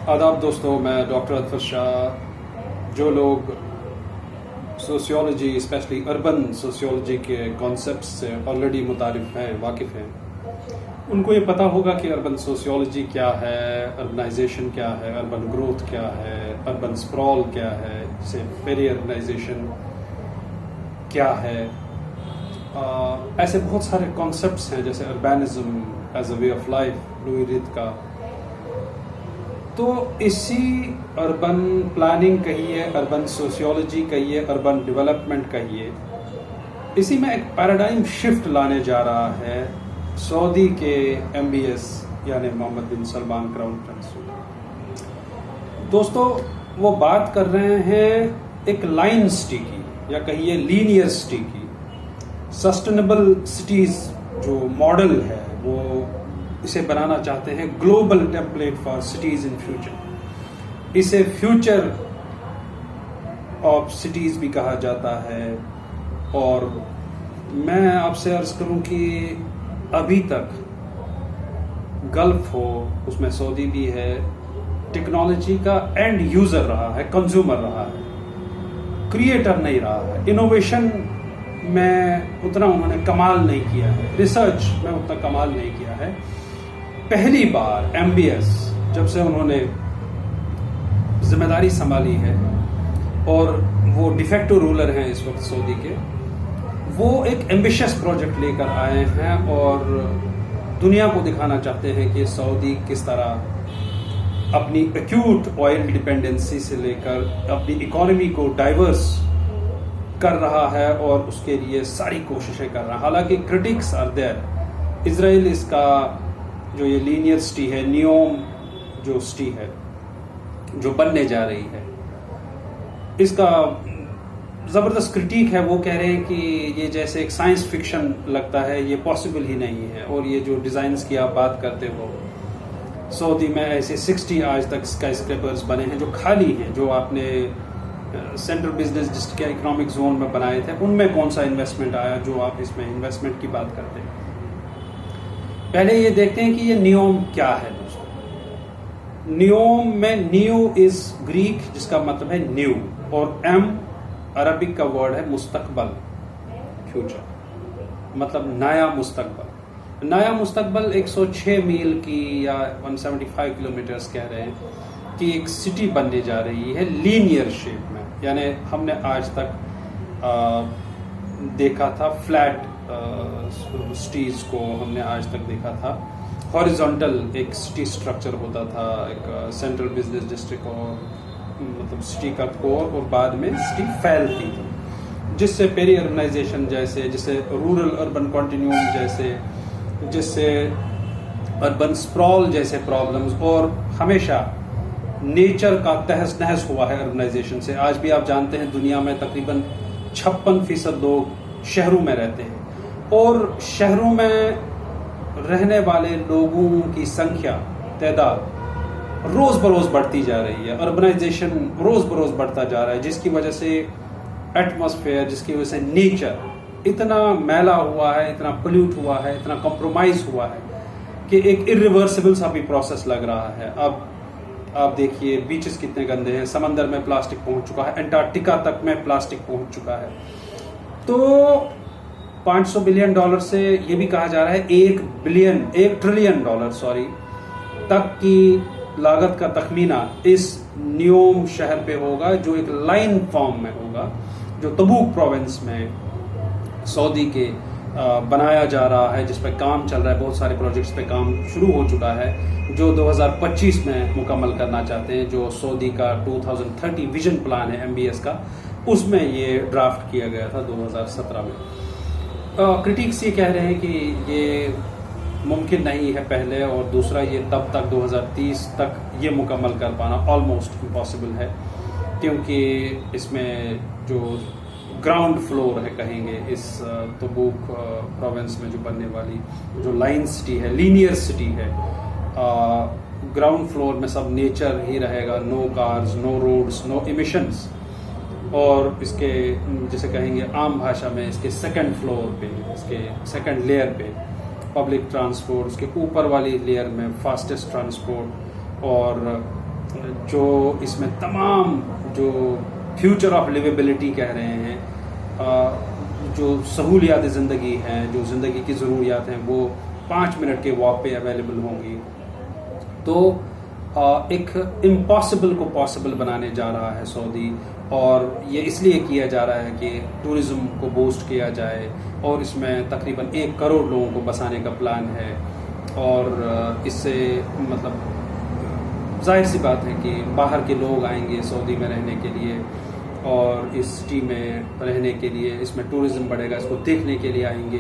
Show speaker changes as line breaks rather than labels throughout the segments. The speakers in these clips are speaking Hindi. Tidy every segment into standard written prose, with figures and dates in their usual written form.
आदाब दोस्तों, मैं डॉक्टर अतफर शाह। जो लोग सोशियोलॉजी स्पेशली अर्बन सोशियोलॉजी के कॉन्सेप्ट से ऑलरेडी मुतारिफ हैं, वाकिफ़ हैं, उनको ये पता होगा कि अर्बन सोशियोलॉजी क्या है, अर्बनाइजेशन क्या है, अर्बन ग्रोथ क्या है, अर्बन स्प्रॉल क्या है, जैसे पेरी अर्बनाइजेशन क्या है। ऐसे बहुत सारे कॉन्सेप्ट्स हैं, जैसे urbanism as a way of life Louis Wirth का। तो इसी अर्बन प्लानिंग कहिए, अर्बन सोशियोलॉजी कहिए, अर्बन डेवलपमेंट कहिए, इसी में एक पैराडाइम शिफ्ट लाने जा रहा है सऊदी के MBS यानी मोहम्मद बिन सलमान क्राउन प्रिंस। दोस्तों, वो बात कर रहे हैं एक लाइन सिटी की या कहिए लीनियर सिटी की। सस्टेनेबल सिटीज जो मॉडल है वो इसे बनाना चाहते हैं global template for cities in future. इसे फ्यूचर ऑफ सिटीज भी कहा जाता है। और मैं आपसे अर्ज करूं कि अभी तक गल्फ हो, उसमें सऊदी भी है, टेक्नोलॉजी का एंड यूजर रहा है, कंज्यूमर रहा है, क्रिएटर नहीं रहा है। इनोवेशन में उतना उन्होंने कमाल नहीं किया है, रिसर्च में उतना कमाल नहीं किया है। पहली बार MBS जब से उन्होंने जिम्मेदारी संभाली है, और वो डिफेक्टो रूलर हैं इस वक्त सऊदी के, वो एक एम्बिशियस प्रोजेक्ट लेकर आए हैं और दुनिया को दिखाना चाहते हैं कि सऊदी किस तरह अपनी एक्यूट ऑयल डिपेंडेंसी से लेकर अपनी इकोनॉमी को डाइवर्स कर रहा है और उसके लिए सारी कोशिशें कर रहा है। हालांकि क्रिटिक्स आर देयर। इजराइल इसका जो ये लीनियर सिटी है, नियोम जो सिटी है जो बनने जा रही है, इसका जबरदस्त क्रिटिक है। वो कह रहे हैं कि ये जैसे एक साइंस फिक्शन लगता है, ये पॉसिबल ही नहीं है। और ये जो डिजाइन्स की आप बात करते हो, सऊदी में ऐसे 60 आज तक स्काई स्क्रैपर्स बने हैं जो खाली हैं, जो आपने सेंट्रल बिजनेस डिस्ट्रिक्ट या इकोनॉमिक जोन में बनाए थे, उनमें कौन सा इन्वेस्टमेंट आया जो आप इसमें इन्वेस्टमेंट की बात करते हैं। पहले ये देखते हैं कि ये नियोम क्या है दोस्तों। नियोम में न्यू इज ग्रीक, जिसका मतलब है न्यू, और एम अरबिक का वर्ड है मुस्तकबल, फ्यूचर, मतलब नया मुस्तकबल। नया मुस्तकबल 106 मील की या 175 किलोमीटर्स कह रहे हैं कि एक सिटी बनने जा रही है लीनियर शेप में। यानी हमने आज तक देखा था फ्लैट सिटीज को, हमने आज तक देखा था हॉरिजॉन्टल एक सिटी स्ट्रक्चर होता था, एक सेंट्रल बिजनेस डिस्ट्रिक्ट और मतलब सिटी का कोर, और बाद में सिटी फैलती थी, जिससे पेरी अर्बनाइजेशन जैसे, जिससे रूरल अर्बन कॉन्टिन्यूम जैसे, जिससे अर्बन स्प्रॉल जैसे प्रॉब्लम्स, और हमेशा नेचर का तहस नहस हुआ है अर्बनाइजेशन से। आज भी आप जानते हैं दुनिया में तकरीबन 56% लोग शहरों में रहते हैं, और शहरों में रहने वाले लोगों की संख्या, तादाद रोज बरोज बढ़ती जा रही है। अर्बनाइजेशन रोज बरोज बढ़ता जा रहा है, जिसकी वजह से एटमॉस्फेयर, जिसकी वजह से नेचर इतना मैला हुआ है, इतना पोल्यूट हुआ है, इतना कॉम्प्रोमाइज हुआ है कि एक इरिवर्सिबल सा भी प्रोसेस लग रहा है। अब आप देखिए बीचेस कितने गंदे हैं, समंदर में प्लास्टिक पहुंच चुका है, अंटार्कटिका तक में प्लास्टिक पहुंच चुका है। तो $500 बिलियन से ये भी कहा जा रहा है $1 ट्रिलियन तक की लागत का तखमीना इस न्योम शहर पे होगा, जो एक लाइन फॉर्म में होगा, जो तबूक प्रोविंस में सऊदी के बनाया जा रहा है, जिस पे काम चल रहा है। बहुत सारे प्रोजेक्ट्स पे काम शुरू हो चुका है, जो 2025 में मुकम्मल करना चाहते हैं। जो सऊदी का 2030 विजन प्लान है MBS का, उसमें ये ड्राफ्ट किया गया था 2017 में। क्रिटिक्स ये कह रहे हैं कि ये मुमकिन नहीं है पहले, और दूसरा ये तब तक 2030 तक ये मुकम्मल कर पाना ऑलमोस्ट इम्पॉसिबल है, क्योंकि इसमें जो ग्राउंड फ्लोर है कहेंगे इस तबूक प्रोविंस में जो बनने वाली जो लाइन सिटी है, लीनियर सिटी है, ग्राउंड फ्लोर में सब नेचर ही रहेगा, no cars, no roads, no emissions. और इसके जैसे कहेंगे आम भाषा में, इसके सेकंड फ्लोर पे, इसके सेकंड लेयर पे पब्लिक ट्रांसपोर्ट, उसके ऊपर वाली लेयर में फास्टेस्ट ट्रांसपोर्ट और जो इसमें तमाम जो फ्यूचर ऑफ लिवेबिलिटी कह रहे हैं, जो सहूलियात ज़िंदगी हैं, जो ज़िंदगी की ज़रूरियात हैं, वो 5 मिनट के वॉक पे अवेलेबल होंगी। तो एक इम्पॉसिबल को पॉसिबल बनाने जा रहा है सऊदी, और ये इसलिए किया जा रहा है कि टूरिज़्म को बूस्ट किया जाए, और इसमें तकरीबन 1 करोड़ लोगों को बसाने का प्लान है। और इससे मतलब जाहिर सी बात है कि बाहर के लोग आएंगे सऊदी में रहने के लिए, और इस सिटी में रहने के लिए, इसमें टूरिज़्म बढ़ेगा, इसको देखने के लिए आएंगे।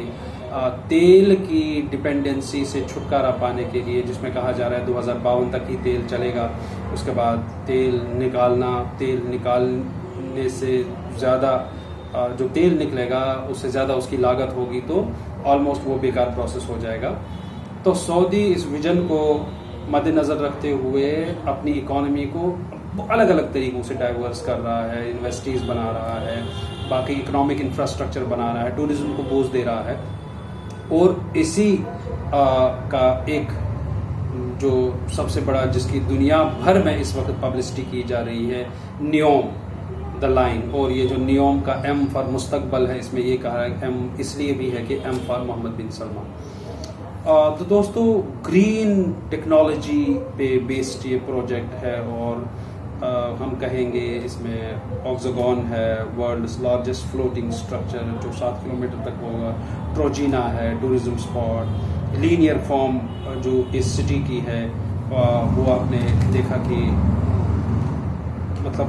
तेल की डिपेंडेंसी से छुटकारा पाने के लिए, जिसमें कहा जा रहा है 2052 तक ही तेल चलेगा, उसके बाद तेल निकालने से ज़्यादा जो तेल निकलेगा उससे ज़्यादा उसकी लागत होगी, तो ऑलमोस्ट वो बेकार प्रोसेस हो जाएगा। तो सऊदी इस विजन को मद्देनज़र रखते हुए अपनी इकोनॉमी को अलग अलग तरीक़ों से डाइवर्स कर रहा है, इन्वेस्टीज बना रहा है, बाकी इकोनॉमिक इंफ्रास्ट्रक्चर बना रहा है, टूरिज़्म को बूस्ट दे रहा है। और इसी का एक जो सबसे बड़ा, जिसकी दुनिया भर में इस वक्त पब्लिसिटी की जा रही है, नियोम द लाइन। और ये जो नियोम का एम फॉर मुस्तकबल है, इसमें ये कहा है, एम इसलिए भी है कि एम फॉर मोहम्मद बिन सलमान। तो दोस्तों, ग्रीन टेक्नोलॉजी पे बेस्ड ये प्रोजेक्ट है, और हम कहेंगे इसमें ऑक्सागन है, वर्ल्ड्स लार्जेस्ट फ्लोटिंग स्ट्रक्चर जो 7 किलोमीटर तक होगा, ट्रोजीना है टूरिज्म स्पॉट, लीनियर फॉर्म जो इस सिटी की है, वो आपने देखा कि मतलब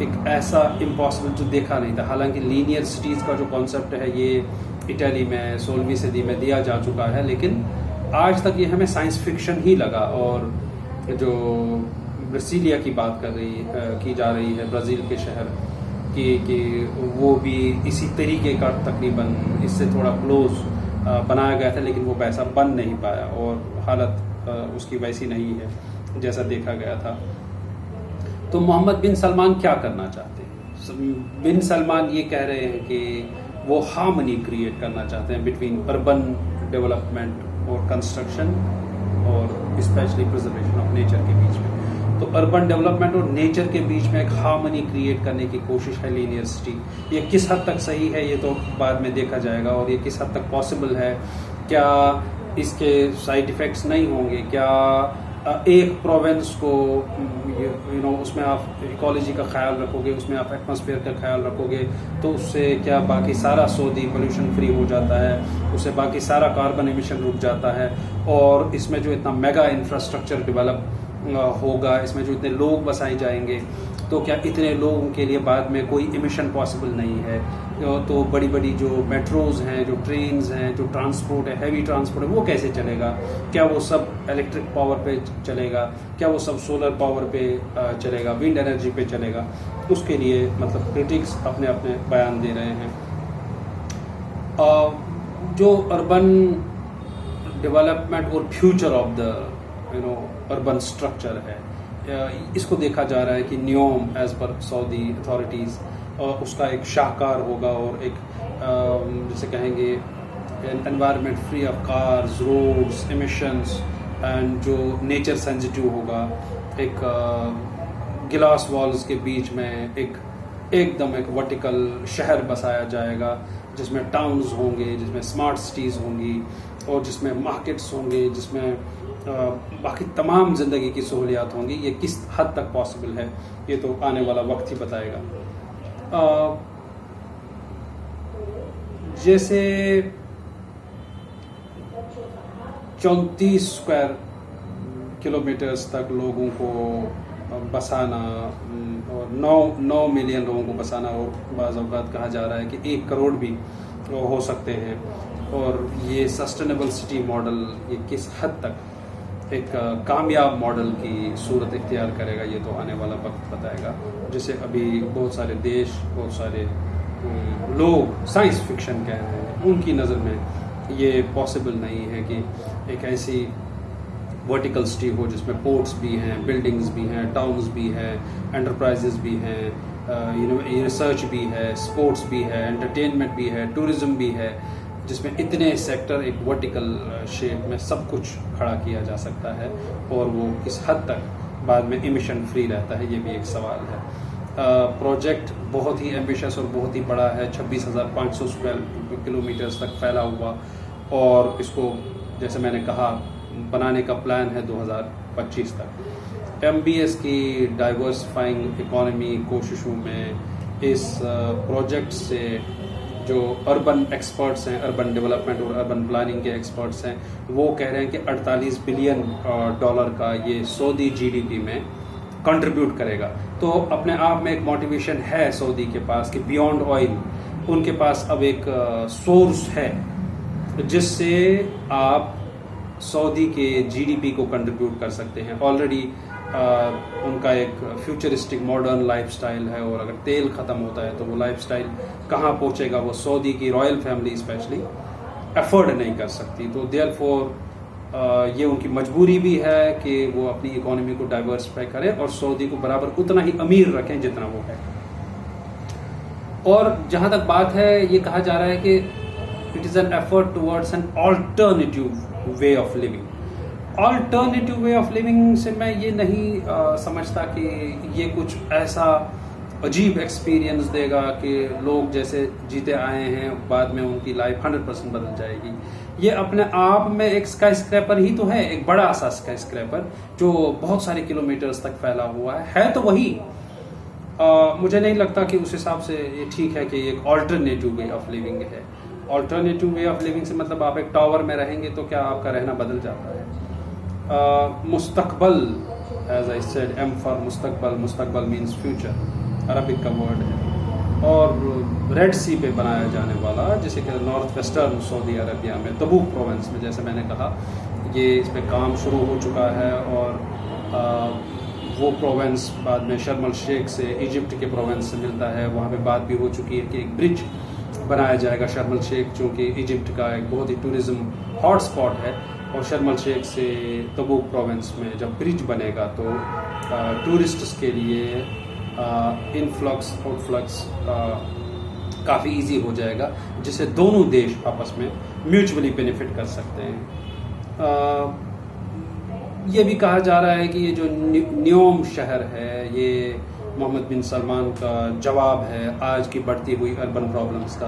एक ऐसा इम्पॉसिबल जो देखा नहीं था। हालांकि लीनियर सिटीज़ का जो कॉन्सेप्ट है ये इटली में 16वीं सदी में दिया जा चुका है, लेकिन आज तक ये हमें साइंस फिक्शन ही लगा। और जो ब्राज़ीलिया की बात की जा रही है, ब्राज़ील के शहर कि वो भी इसी तरीके का तकरीबन इससे थोड़ा क्लोज बनाया गया था, लेकिन वो वैसा बन नहीं पाया, और हालत उसकी वैसी नहीं है जैसा देखा गया था। तो मोहम्मद बिन सलमान क्या करना चाहते हैं? बिन सलमान ये कह रहे हैं कि वो हार्मनी क्रिएट करना चाहते हैं बिटवीन अर्बन डेवलपमेंट और कंस्ट्रक्शन, और स्पेशली प्रिजर्वेशन ऑफ नेचर के बीच में। तो अर्बन डेवलपमेंट और नेचर के बीच में एक हार्मनी क्रिएट करने की कोशिश है लीनियर सिटी। ये किस हद तक सही है ये तो बाद में देखा जाएगा, और ये किस हद तक पॉसिबल है, क्या इसके साइड इफ़ेक्ट्स नहीं होंगे, क्या एक प्रोविंस को उसमें आप इकोलॉजी का ख्याल रखोगे, उसमें आप एटमॉस्फेयर का ख्याल रखोगे, तो उससे क्या बाकी सारा सऊदी पोल्यूशन फ्री हो जाता है, उससे बाकी सारा कार्बन एमिशन रुक जाता है। और इसमें जो इतना मेगा इंफ्रास्ट्रक्चर डेवलप होगा, इसमें जो इतने लोग बसाए जाएंगे, तो क्या इतने लोगों के लिए बाद में कोई इमिशन पॉसिबल नहीं है? तो बड़ी बड़ी जो मेट्रोज़ हैं, जो ट्रेन्स हैं, जो ट्रांसपोर्ट है, हैवी ट्रांसपोर्ट है, वो कैसे चलेगा? क्या वो सब इलेक्ट्रिक पावर पे चलेगा? क्या वो सब सोलर पावर पे चलेगा, विंड एनर्जी पे चलेगा? उसके लिए मतलब क्रिटिक्स अपने अपने बयान दे रहे हैं। जो अर्बन डेवलपमेंट और future of the urban structure है, इसको देखा जा रहा है कि नियोम एज पर सऊदी अथॉरिटीज़ उसका एक शाहकार होगा, और एक जैसे कहेंगे environment free of cars, roads, emissions, and जो नेचर सेंसिटिव होगा। एक गिलास वॉल्स के बीच में एकदम एक वर्टिकल शहर बसाया जाएगा, जिसमें टाउन्स होंगे, जिसमें स्मार्ट सिटीज़ होंगी, और जिसमें मार्केट्स होंगे, जिसमें बाकी तमाम ज़िंदगी की सहूलियात होंगी। ये किस हद तक पॉसिबल है ये तो आने वाला वक्त ही बताएगा। जैसे 34 स्क्वायर किलोमीटर्स तक लोगों को बसाना, और 9 मिलियन लोगों को बसाना, और बाज़ औक़ात कहा जा रहा है कि 1 करोड़ भी हो सकते हैं। और ये सस्टेनेबल सिटी मॉडल ये किस हद तक एक कामयाब मॉडल की सूरत इख्तियार करेगा ये तो आने वाला वक्त बताएगा। जैसे अभी बहुत सारे देश, बहुत सारे लोग साइंस फिक्शन कह रहे हैं, उनकी नज़र में ये पॉसिबल नहीं है कि एक ऐसी वर्टिकल सिटी हो जिसमें पोर्ट्स भी हैं, बिल्डिंग्स भी हैं, टाउन्स भी हैं, एंटरप्राइजेस भी हैं, रिसर्च भी है, स्पोर्ट्स भी है, एंटरटेनमेंट भी है, टूरिज़्म भी है, जिसमें इतने सेक्टर एक वर्टिकल शेप में सब कुछ खड़ा किया जा सकता है। और वो किस हद तक बाद में इमिशन फ्री रहता है, ये भी एक सवाल है। प्रोजेक्ट बहुत ही एम्बिशियस और बहुत ही बड़ा है, 26,500 स्क्वायर किलोमीटर्स तक फैला हुआ, और इसको जैसे मैंने कहा बनाने का प्लान है 2025 तक। MBS की डाइवर्सिफाइंग इकोनॉमी कोशिशों में इस प्रोजेक्ट से जो अर्बन एक्सपर्ट्स हैं, अर्बन डेवलपमेंट और अर्बन प्लानिंग के एक्सपर्ट्स हैं, वो कह रहे हैं कि $48 बिलियन का ये सऊदी GDP में कंट्रीब्यूट करेगा। तो अपने आप में एक मोटिवेशन है सऊदी के पास कि बियॉन्ड ऑयल उनके पास अब एक सोर्स है जिससे आप सऊदी के GDP को कंट्रीब्यूट कर सकते हैं। ऑलरेडी उनका एक फ्यूचरिस्टिक मॉडर्न लाइफस्टाइल है, और अगर तेल ख़त्म होता है तो वो लाइफस्टाइल कहाँ पहुँचेगा, वो सऊदी की रॉयल फैमिली स्पेशली अफोर्ड नहीं कर सकती। तो देयरफॉर ये उनकी मजबूरी भी है कि वो अपनी इकोनॉमी को डाइवर्सिफाई करें और सऊदी को बराबर उतना ही अमीर रखें जितना वो है। और जहाँ तक बात है, ये कहा जा रहा है कि it is an effort towards an alternative way of living. Alternative way of living से मैं ये नहीं समझता कि ये कुछ ऐसा अजीब एक्सपीरियंस देगा कि लोग जैसे जीते आए हैं बाद में उनकी लाइफ 100% बदल जाएगी। ये अपने आप में एक स्काई स्क्रैपर ही तो है, एक बड़ा सा स्काई स्क्रैपर जो बहुत सारे किलोमीटर्स तक फैला हुआ है तो वही। मुझे नहीं लगता कि उस हिसाब से ये ठीक है कि एक ऑल्टरनेटिव वे ऑफ लिविंग है। ऑल्टरनेटिव वे ऑफ लिविंग से मतलब आप एक टावर में रहेंगे तो क्या आपका रहना बदल जाता है? मुस्तकबल, as I said, M for मुस्तकबल, मुस्तकबल मीन्स फ्यूचर, अरबिक का वर्ड है, और रेड सी पे बनाया जाने वाला, जिसे कि नॉर्थ वेस्टर्न सऊदी अरबिया में तबूक प्रोविंस में, जैसे मैंने कहा, ये इस पे काम शुरू हो चुका है। और वो प्रोविंस बाद में शर्म अल शेख से इजिप्ट के प्रोविंस से मिलता है। वहाँ पे बात भी हो चुकी है कि एक ब्रिज बनाया जाएगा शर्म अल शेख, चूँकि इजिप्ट का एक बहुत ही टूरिज्म हॉट स्पॉट है, और शर्म अल शेख से तबूक प्रोविंस में जब ब्रिज बनेगा तो टूरिस्ट्स के लिए इनफ्लक्स आउटफ्लक्स काफ़ी इजी हो जाएगा, जिससे दोनों देश आपस में म्यूचुअली बेनिफिट कर सकते हैं। ये भी कहा जा रहा है कि ये जो न्योम शहर है, ये मोहम्मद बिन सलमान का जवाब है आज की बढ़ती हुई अर्बन प्रॉब्लम्स का।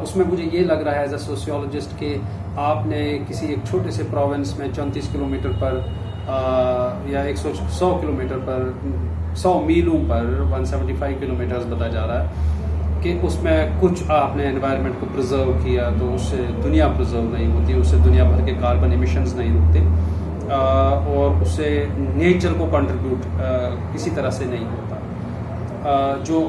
उसमें मुझे ये लग रहा है एज अ सोशियोलॉजिस्ट कि आपने किसी एक छोटे से प्रोविंस में 34 किलोमीटर पर या 100 किलोमीटर पर, 100 मीलों पर 175 किलोमीटर्स बताया जा रहा है कि उसमें कुछ आपने एनवायरनमेंट को प्रिजर्व किया तो उससे दुनिया प्रिजर्व नहीं होती, उससे दुनिया भर के कार्बन एमिशंस नहीं रुकते, और उससे नेचर को कंट्रीब्यूट किसी तरह से नहीं होता। जो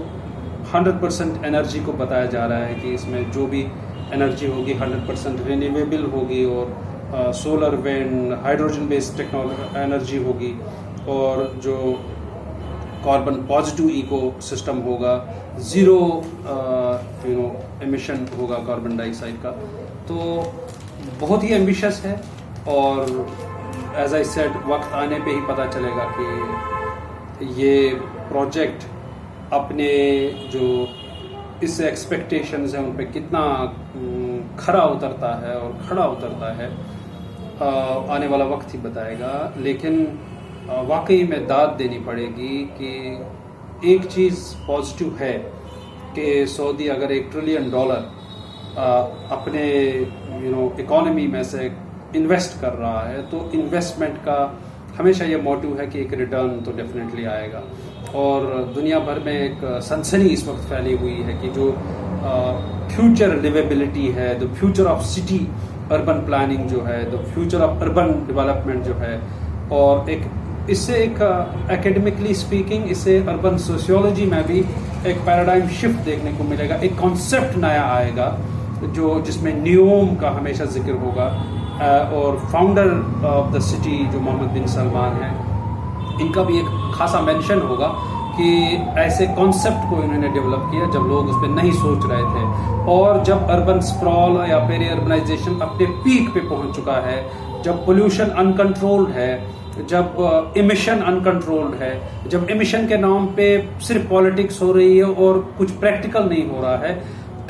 100% एनर्जी को बताया जा रहा है कि इसमें जो भी एनर्जी होगी 100% रिन्यूएबल होगी, और solar, wind, hydrogen based technology energy होगी, और जो कार्बन पॉजिटिव इको सिस्टम होगा, ज़ीरो एमिशन होगा कार्बन डाइऑक्साइड का। तो बहुत ही एम्बिशियस है, और एज आई सेड वक्त आने पे ही पता चलेगा कि ये प्रोजेक्ट अपने जो इस एक्सपेक्टेशंस हैं उन पे कितना खरा उतरता है और खड़ा उतरता है, आने वाला वक्त ही बताएगा। लेकिन वाकई में दाद देनी पड़ेगी कि एक चीज़ पॉजिटिव है कि सऊदी अगर $1 ट्रिलियन अपने इकोनॉमी में से इन्वेस्ट कर रहा है तो इन्वेस्टमेंट का हमेशा ये मोटिव है कि एक रिटर्न तो डेफिनेटली आएगा। और दुनिया भर में एक सनसनी इस वक्त फैली हुई है कि जो फ्यूचर लिवेबिलिटी है, the future of city urban planning जो है, the future of urban development जो है, और एक इससे एक एकेडमिकली स्पीकिंग इससे अर्बन सोशियोलॉजी में भी एक पैराडाइम शिफ्ट देखने को मिलेगा, एक कॉन्सेप्ट नया आएगा जो जिसमें नियोम का हमेशा जिक्र होगा, और फाउंडर ऑफ द सिटी जो मोहम्मद बिन सलमान है, इनका भी एक खासा मेंशन होगा कि ऐसे कॉन्सेप्ट को इन्होंने डेवलप किया जब लोग उस पर नहीं सोच रहे थे, और जब अर्बन स्प्रॉल या पेरी अर्बनाइजेशन अपने पीक पे पहुंच चुका है, जब पोल्यूशन अनकंट्रोल्ड है, जब इमिशन अनकंट्रोल्ड है, जब इमिशन के नाम पे सिर्फ पॉलिटिक्स हो रही है और कुछ प्रैक्टिकल नहीं हो रहा है,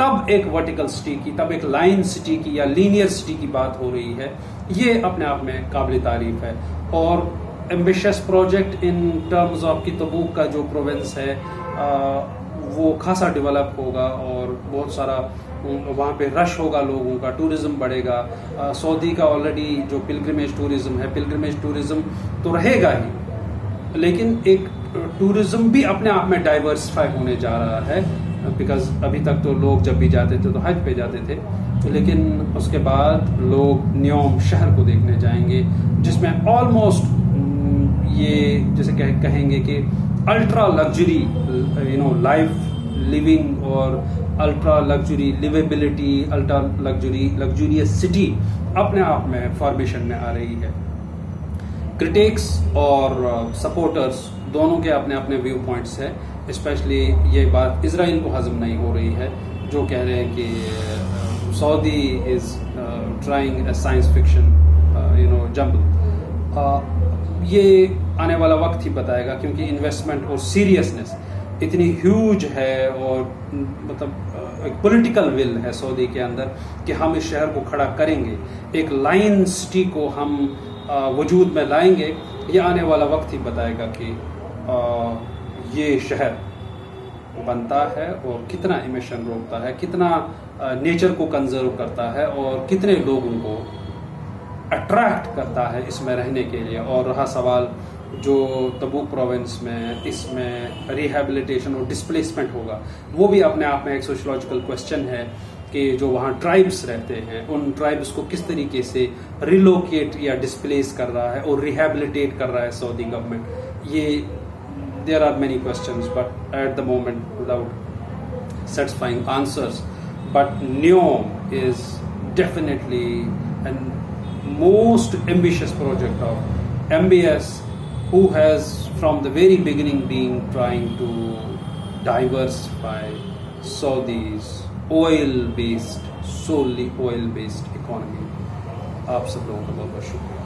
तब एक वर्टिकल सिटी की, तब एक लाइन सिटी की या लीनियर सिटी की बात हो रही है। ये अपने आप में काबिल तारीफ है। और ambitious project in terms of कि तबूक का जो प्रोविंस है वो खासा डेवलप होगा और बहुत सारा वहाँ पे रश होगा लोगों का, टूरिज्म बढ़ेगा। सऊदी का ऑलरेडी जो पिलग्रिमेज टूरिज्म है, पिलग्रिमेज टूरिज्म तो रहेगा ही, लेकिन एक टूरिज्म भी अपने आप में डाइवर्सिफाई होने जा रहा है। बिकॉज अभी तक तो लोग जब भी जाते थे तो हज पे जाते थे, लेकिन उसके बाद लोग न्योम शहर को देखने जाएंगे, जिसमें ऑलमोस्ट ये जैसे कहेंगे कि अल्ट्रा लग्जरी लाइफ लिविंग और ultra luxury liveability, ultra luxurious city अपने आप में फॉर्मेशन में आ रही है। क्रिटिक्स और सपोर्टर्स दोनों के अपने अपने व्यू पॉइंट्स है। स्पेशली ये बात इजराइल को हजम नहीं हो रही है, जो कह रहे हैं कि Saudi is trying A science fiction jumble. ये आने वाला वक्त ही बताएगा, क्योंकि इन्वेस्टमेंट और सीरियसनेस इतनी ह्यूज है और मतलब एक पॉलिटिकल विल है सऊदी के अंदर कि हम इस शहर को खड़ा करेंगे, एक लाइन सिटी को हम वजूद में लाएंगे। ये आने वाला वक्त ही बताएगा कि ये शहर बनता है और कितना इमिशन रोकता है, कितना नेचर को कंजर्व करता है और कितने लोगों को अट्रैक्ट करता है इसमें रहने के लिए। और रहा सवाल जो तबूक प्रोविंस में इसमें रिहेबिलिटेशन और डिस्प्लेसमेंट होगा, वो भी अपने आप में एक सोशियोलॉजिकल क्वेश्चन है कि जो वहाँ ट्राइब्स रहते हैं उन ट्राइब्स को किस तरीके से रिलोकेट या डिस्प्लेस कर रहा है और रिहेबिलिटेट कर रहा है सऊदी गवर्नमेंट। ये there are many questions but at the moment without satisfying answers, but NEOM is definitely a most ambitious project of MBS, who has from the very beginning been trying to diversify Saudi's solely oil based economy. आप सब लोगों का बहुत बहुत शुक्रिया।